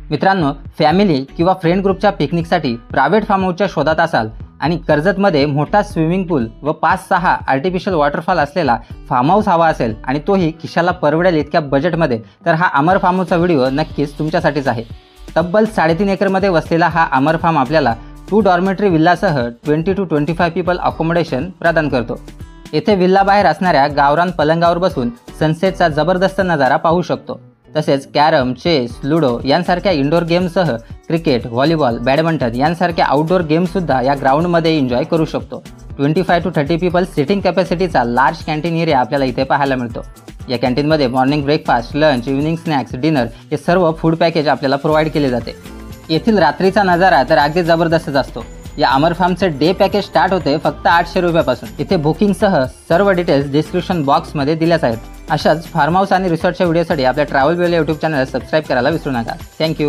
मित्रांनो, फॅमिली किंवा फ्रेंड ग्रुपच्या पिकनिकसाठी प्रायव्हेट फार्म हाऊसच्या शोधात असाल आणि कर्जतमध्ये मोठा स्विमिंग पूल व 5-6 आर्टिफिशियल वॉटरफॉल असलेला फार्म हाऊस हवा असेल आणि तोही खिशाला परवडेल इतक्या बजेटमध्ये, तर हा अमर फार्म हाऊसचा व्हिडिओ नक्कीच तुमच्यासाठीच आहे। तब्बल 3.5 एकरमध्ये वसलेला हा अमर फार्म आपल्याला 2 डॉर्मेटरी विल्लासह 20 to 25 पीपल अकोमोडेशन प्रदान करतो। येथे विल्ला बाहेर असणाऱ्या गावरान पलंगावर बसून सनसेटचा जबरदस्त नजारा पाहू शकतो। तसेच कॅरम, चेस, लुडो यांसारख्या इंडोर गेमसह क्रिकेट, व्हॉलीबॉल, बॅडमिंटन यांसारख्या आउटडोर गेमसुद्धा या ग्राउंडमध्ये एन्जॉय करू शकतो। 25 to 30 पीपल सिटिंग कॅपॅसिटीचा लार्ज कॅन्टीन एरिया आपल्याला इथे पाहायला मिळतो। या कॅन्टीनमध्ये morning breakfast, lunch, evening snacks, dinner हे सर्व फूड पॅकेज आपल्याला प्रोव्हाइड केले जाते। येथील रात्रीचा नजारा तर अगदी जबरदस्तच असतो। या अमर फार्मचे डे पॅकेज स्टार्ट होते फक्त 800 रुपयापासून। इथे बुकिंगसह सर्व डिटेल्स डिस्क्रिप्शन बॉक्समध्ये दिल्याच आहेत। अशाच फार्म हाऊस आणि रिसॉर्टच्या व्हिडिओसाठी आपल्या ट्रॅव्हल वेल यूट्यूब चॅनल सबस्क्राईब करायला विसरू नका। थँक्यू।